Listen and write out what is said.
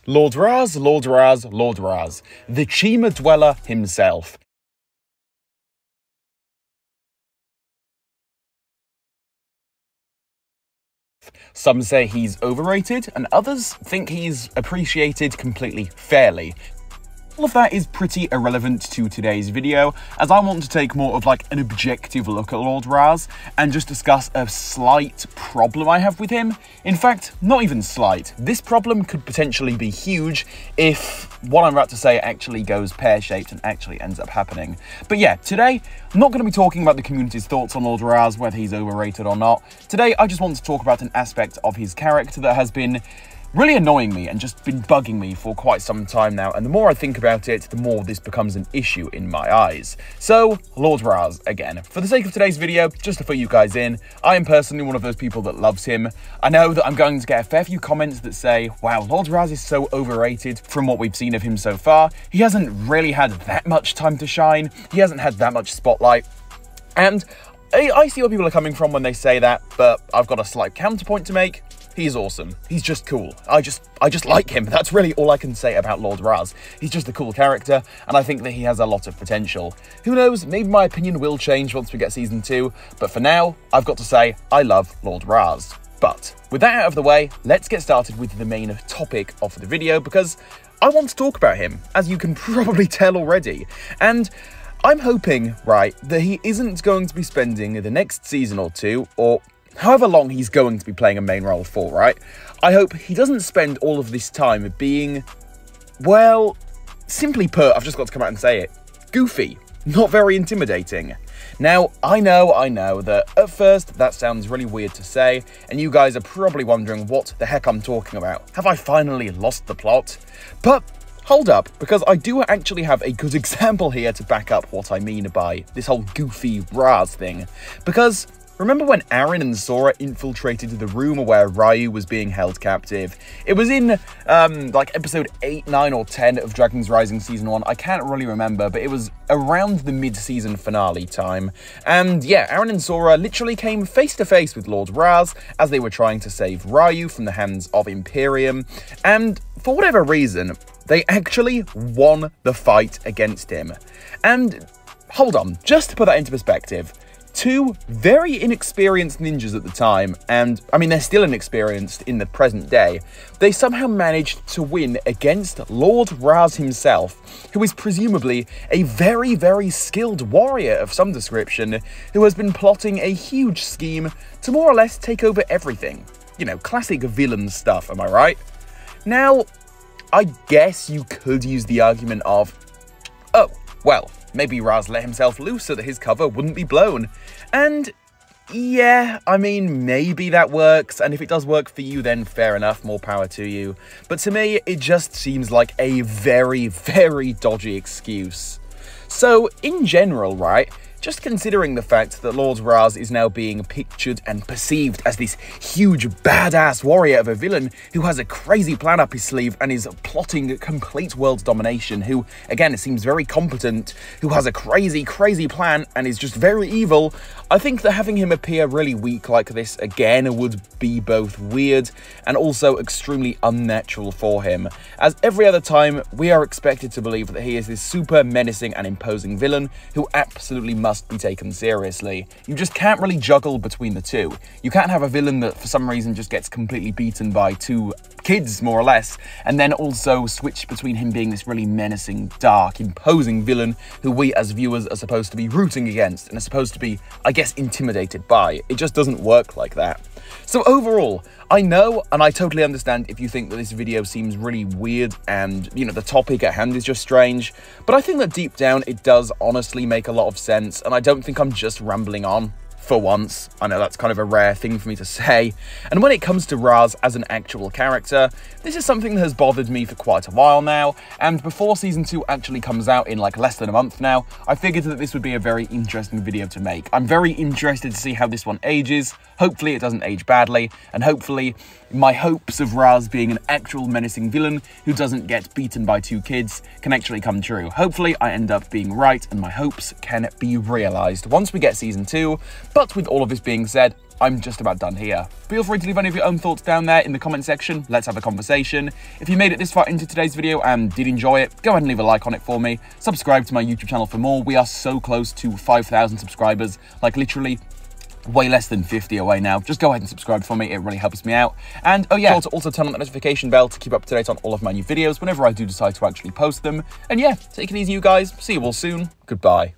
Lord Ras, Lord Ras, Lord Ras, the Chima dweller himself. Some say he's overrated, and others think he's appreciated completely fairly. All of that is pretty irrelevant to today's video, as I want to take more of like an objective look at Lord Ras and just discuss a slight problem I have with him. In fact, not even slight. This problem could potentially be huge if what I'm about to say actually goes pear-shaped and actually ends up happening. But yeah, today, I'm not going to be talking about the community's thoughts on Lord Ras, whether he's overrated or not. Today, I just want to talk about an aspect of his character that has been really annoying me and just been bugging me for quite some time now, and the more I think about it, the more this becomes an issue in my eyes. So, Lord Ras again. For the sake of today's video, just to fill you guys in, I am personally one of those people that loves him. I know that I'm going to get a fair few comments that say, wow, Lord Ras is so overrated from what we've seen of him so far. He hasn't really had that much time to shine. He hasn't had that much spotlight. And I see where people are coming from when they say that, but I've got a slight counterpoint to make. He's awesome. He's just cool. I just like him. That's really all I can say about Lord Ras. He's just a cool character, and I think that he has a lot of potential. Who knows, maybe my opinion will change once we get season 2, but for now, I've got to say, I love Lord Ras. But with that out of the way, let's get started with the main topic of the video, because I want to talk about him, as you can probably tell already. And I'm hoping, right, that he isn't going to be spending the next season or 2, or however long he's going to be playing a main role for, right? I hope he doesn't spend all of this time being, well, simply put, I've just got to come out and say it, goofy, not very intimidating. Now, I know that at first that sounds really weird to say, and you guys are probably wondering what the heck I'm talking about. Have I finally lost the plot? But hold up, because I do actually have a good example here to back up what I mean by this whole goofy Ras thing. Because remember when Aaron and Sora infiltrated the room where Ryu was being held captive? It was in, like, episode 8, 9, or 10 of Dragon's Rising Season 1. I can't really remember, but it was around the mid-season finale time. And yeah, Aaron and Sora literally came face-to-face with Lord Ras as they were trying to save Ryu from the hands of Imperium. And for whatever reason, they actually won the fight against him. And hold on, just to put that into perspective, 2 very inexperienced ninjas at the time, and I mean they're still inexperienced in the present day, they somehow managed to win against Lord Ras himself, who is presumably a very, very skilled warrior of some description, who has been plotting a huge scheme to more or less take over everything. You know, classic villain stuff, am I right? Now, I guess you could use the argument of, oh, well, maybe Ras let himself loose so that his cover wouldn't be blown. And yeah, I mean, maybe that works, and if it does work for you, then fair enough, more power to you. But to me, it just seems like a very, very dodgy excuse. So, in general, right, just considering the fact that Lord Ras is now being pictured and perceived as this huge badass warrior of a villain who has a crazy plan up his sleeve and is plotting complete world domination, who, again, seems very competent, who has a crazy, crazy plan and is just very evil, I think that having him appear really weak like this again would be both weird and also extremely unnatural for him, as every other time we are expected to believe that he is this super menacing and imposing villain who absolutely must be taken seriously. You just can't really juggle between the two. You can't have a villain that for some reason just gets completely beaten by 2 kids, more or less, and then also switch between him being this really menacing, dark, imposing villain who we as viewers are supposed to be rooting against and are supposed to be, I guess, intimidated by. It just doesn't work like that. So overall, I know and I totally understand if you think that this video seems really weird and, you know, the topic at hand is just strange, but I think that deep down it does honestly make a lot of sense, and I don't think I'm just rambling on. For once. I know that's kind of a rare thing for me to say. And when it comes to Ras as an actual character, this is something that has bothered me for quite a while now, and before Season 2 actually comes out in like less than a month now, I figured that this would be a very interesting video to make. I'm very interested to see how this one ages. Hopefully it doesn't age badly, and hopefully my hopes of Ras being an actual menacing villain who doesn't get beaten by 2 kids can actually come true. Hopefully I end up being right and my hopes can be realised once we get Season 2. But with all of this being said, I'm just about done here. Feel free to leave any of your own thoughts down there in the comment section. Let's have a conversation. If you made it this far into today's video and did enjoy it, go ahead and leave a like on it for me. Subscribe to my YouTube channel for more. We are so close to 5,000 subscribers, like literally way less than 50 away now. Just go ahead and subscribe for me, it really helps me out. And oh yeah, also turn on the notification bell to keep up to date on all of my new videos whenever I do decide to actually post them. And yeah, take it easy you guys, see you all soon, goodbye.